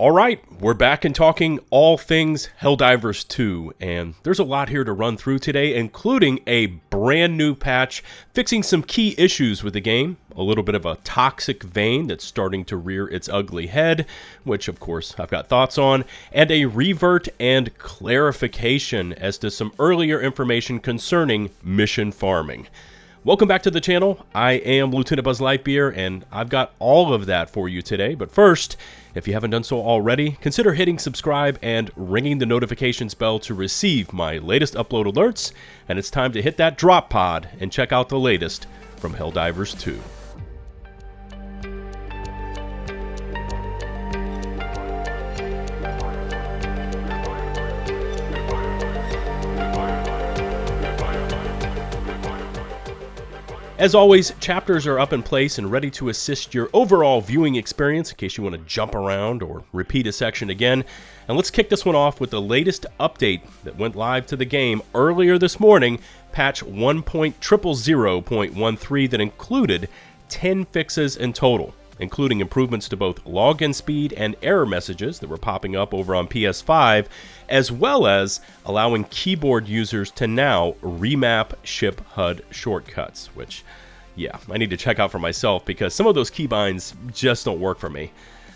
Alright, we're back and talking all things Helldivers 2, and there's a lot here to run through today, including a brand new patch, fixing some key issues with the game, a little bit of a toxic vein that's starting to rear its ugly head, which of course I've got thoughts on, and a revert and clarification as to some earlier information concerning mission farming. Welcome back to the channel. I am LtBuzzLitebeer, and I've got all of that for you today. But first, if you haven't done so already, consider hitting subscribe and ringing the notifications bell to receive my latest upload alerts. And it's time to hit that drop pod and check out the latest from Helldivers 2. As always, chapters are up in place and ready to assist your overall viewing experience in case you want to jump around or repeat a section again. And let's kick this one off with the latest update that went live to the game earlier this morning, patch 1.000.13, that included 10 fixes in total, including improvements to both login speed and error messages that were popping up over on PS5, as well as allowing keyboard users to now remap ship HUD shortcuts, which, yeah, I need to check out for myself because some of those keybinds just don't work for me.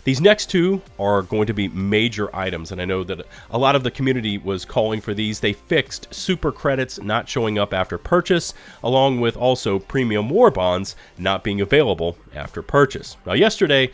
These next two are going to be major items, and I know that a lot of the community was calling for these. They fixed super credits not showing up after purchase, along with also premium war bonds not being available after purchase. Now, yesterday,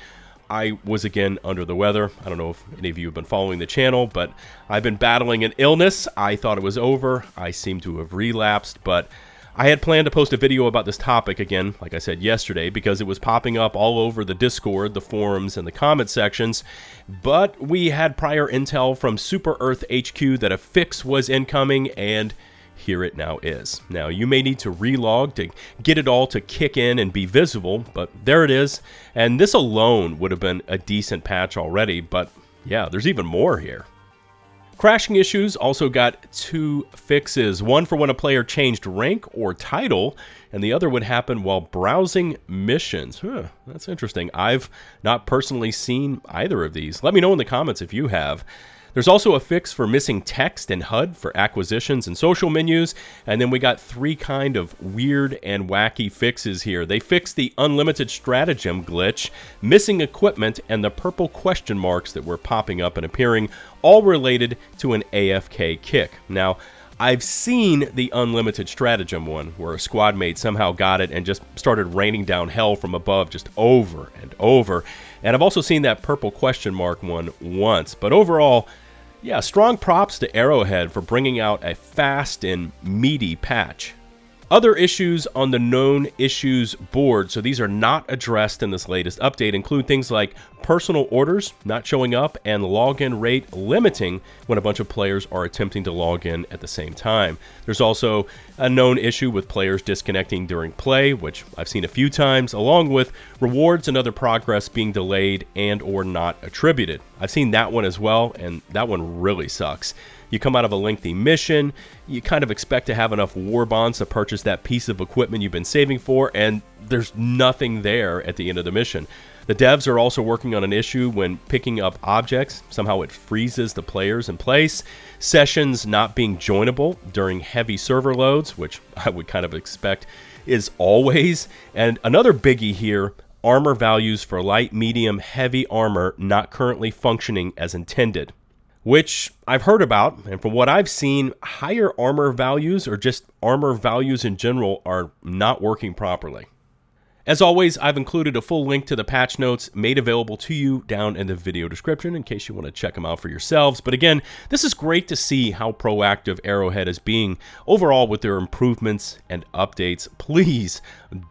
I was again under the weather. I don't know if any of you have been following the channel, but I've been battling an illness. I thought it was over. I seem to have relapsed, but I had planned to post a video about this topic again, like I said yesterday, because it was popping up all over the Discord, the forums, and the comment sections, but we had prior intel from Super Earth HQ that a fix was incoming, and here it now is. Now, you may need to relog to get it all to kick in and be visible, but there it is, and this alone would have been a decent patch already, but yeah, there's even more here. Crashing issues also got two fixes, one for when a player changed rank or title, and the other would happen while browsing missions. That's interesting. I've not personally seen either of these. Let me know in the comments if you have. There's also a fix for missing text and HUD for acquisitions and social menus, and then we got three kind of weird and wacky fixes here. They fixed the unlimited stratagem glitch, missing equipment, and the purple question marks that were popping up and appearing, all related to an AFK kick. Now, I've seen the unlimited stratagem one, where a squad mate somehow got it and just started raining down hell from above just over and over. And I've also seen that purple question mark one once. But overall, yeah, strong props to Arrowhead for bringing out a fast and meaty patch. Other issues on the known issues board, so these are not addressed in this latest update, include things like personal orders not showing up and login rate limiting when a bunch of players are attempting to log in at the same time. There's also a known issue with players disconnecting during play, which I've seen a few times, along with rewards and other progress being delayed and or not attributed. I've seen that one as well, and that one really sucks. You come out of a lengthy mission, you kind of expect to have enough war bonds to purchase that piece of equipment you've been saving for, and there's nothing there at the end of the mission. The devs are also working on an issue when picking up objects. Somehow it freezes the players in place. Sessions not being joinable during heavy server loads, which I would kind of expect is always. And another biggie here, armor values for light, medium, heavy armor not currently functioning as intended, which I've heard about, and from what I've seen, higher armor values or just armor values in general are not working properly. As always, I've included a full link to the patch notes made available to you down in the video description in case you want to check them out for yourselves. But again, this is great to see how proactive Arrowhead is being overall with their improvements and updates. Please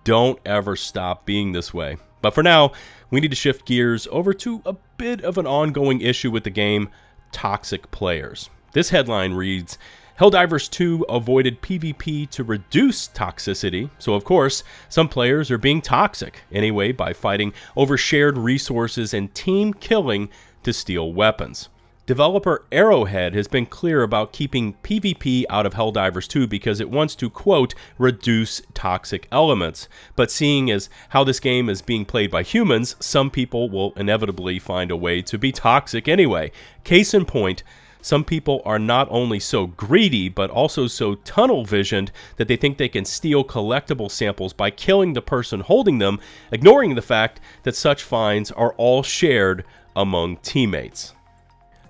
don't ever stop being this way. But for now, we need to shift gears over to a bit of an ongoing issue with the game: toxic players. This headline reads, Helldivers 2 avoided PvP to reduce toxicity, so of course, some players are being toxic anyway by fighting over shared resources and team killing to steal weapons. Developer Arrowhead has been clear about keeping PvP out of Helldivers 2 because it wants to, quote, reduce toxic elements. But seeing as how this game is being played by humans, some people will inevitably find a way to be toxic anyway. Case in point, some people are not only so greedy, but also so tunnel-visioned that they think they can steal collectible samples by killing the person holding them, ignoring the fact that such finds are all shared among teammates.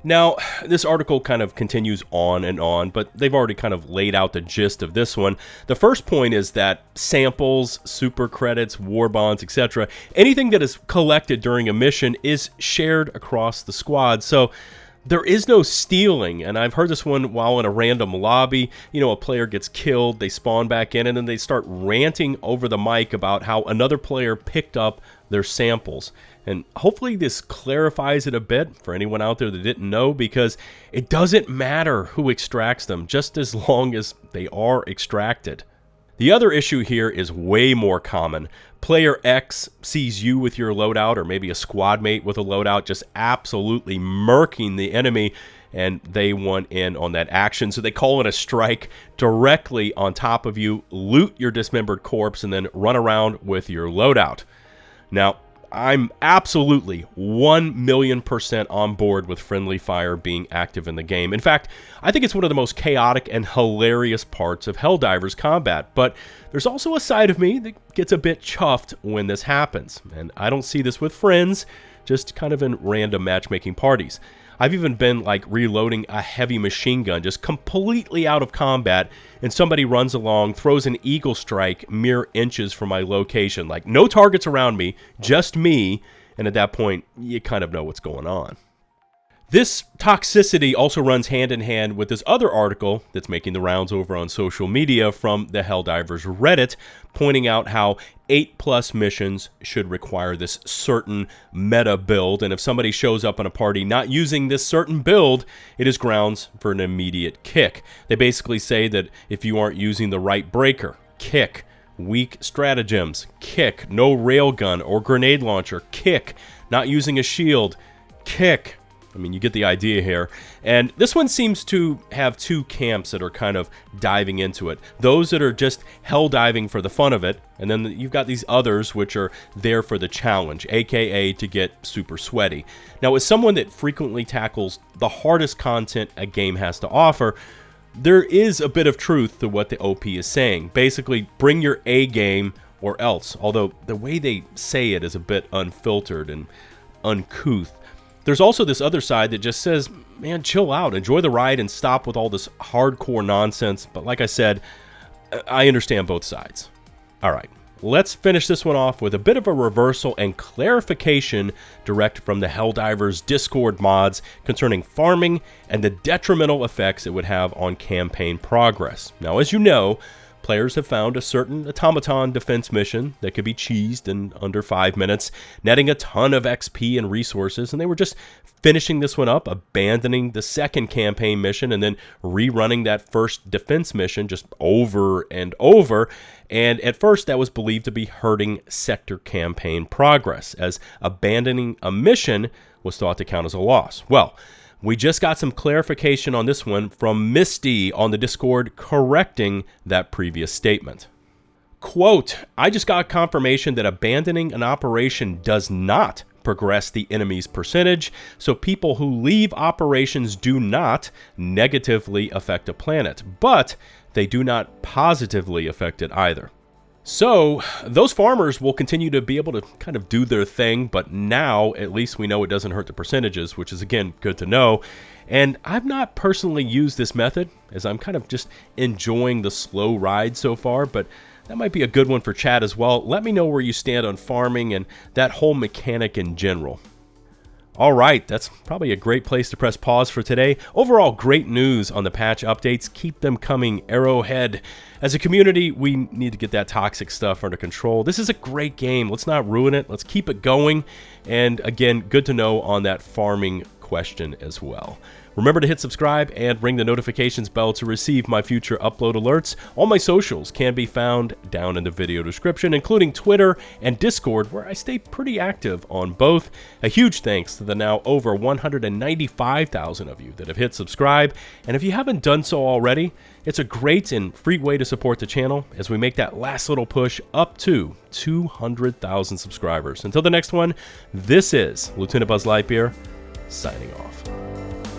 Now, this article kind of continues on, but they've already kind of laid out the gist of this one. The first point is that samples, super credits, war bonds, etc., anything that is collected during a mission is shared across the squad. So there is no stealing, and I've heard this one while in a random lobby. You know, a player gets killed, they spawn back in, and then they start ranting over the mic about how another player picked up their samples. And hopefully this clarifies it a bit for anyone out there that didn't know, because it doesn't matter who extracts them, just as long as they are extracted. The other issue here is way more common. Player X sees you with your loadout, or maybe a squad mate with a loadout, just absolutely murking the enemy, and they want in on that action. So they call in a strike directly on top of you, loot your dismembered corpse, and then run around with your loadout. Now, I'm absolutely 1,000,000% on board with friendly fire being active in the game. In fact, I think it's one of the most chaotic and hilarious parts of Helldivers combat, but there's also a side of me that gets a bit chuffed when this happens, and I don't see this with friends, just kind of in random matchmaking parties. I've even been like reloading a heavy machine gun just completely out of combat, and somebody runs along, throws an eagle strike mere inches from my location. Like, no targets around me, just me, and at that point, you kind of know what's going on. This toxicity also runs hand in hand with this other article that's making the rounds over on social media from the Helldivers Reddit, pointing out how 8+ missions should require this certain meta build, and if somebody shows up in a party not using this certain build, it is grounds for an immediate kick. They basically say that if you aren't using the right breaker, kick. Weak stratagems, kick. No railgun or grenade launcher, kick. Not using a shield, kick. I mean, you get the idea here. And this one seems to have two camps that are kind of diving into it. Those that are just hell diving for the fun of it, and then you've got these others which are there for the challenge, aka to get super sweaty. Now, as someone that frequently tackles the hardest content a game has to offer, there is a bit of truth to what the OP is saying. Basically, bring your A game or else, although the way they say it is a bit unfiltered and uncouth. There's also this other side that just says, man, chill out, enjoy the ride, and stop with all this hardcore nonsense. But like I said, I understand both sides. All right, let's finish this one off with a bit of a reversal and clarification direct from the Helldivers Discord mods concerning farming and the detrimental effects it would have on campaign progress. Now, as you know, players have found a certain automaton defense mission that could be cheesed in under 5 minutes, netting a ton of XP and resources, and they were just finishing this one up, abandoning the second campaign mission, and then rerunning that first defense mission just over and over. And at first, that was believed to be hurting sector campaign progress, as abandoning a mission was thought to count as a loss. Well, we just got some clarification on this one from Misty on the Discord, correcting that previous statement. Quote, I just got confirmation that abandoning an operation does not progress the enemy's percentage, so people who leave operations do not negatively affect a planet, but they do not positively affect it either. So those farmers will continue to be able to kind of do their thing, but now at least we know it doesn't hurt the percentages, which is again good to know. And I've not personally used this method, as I'm kind of just enjoying the slow ride so far, but that might be a good one for chat as well. Let me know where you stand on farming and that whole mechanic in general. All right, that's probably a great place to press pause for today. Overall, great news on the patch updates. Keep them coming, Arrowhead. As a community, we need to get that toxic stuff under control. This is a great game. Let's not ruin it. Let's keep it going. And again, good to know on that farming question as well. Remember to hit subscribe and ring the notifications bell to receive my future upload alerts. All my socials can be found down in the video description, including Twitter and Discord, where I stay pretty active on both. A huge thanks to the now over 195,000 of you that have hit subscribe. And if you haven't done so already, it's a great and free way to support the channel as we make that last little push up to 200,000 subscribers. Until the next one, this is LtBuzzLitebeer signing off.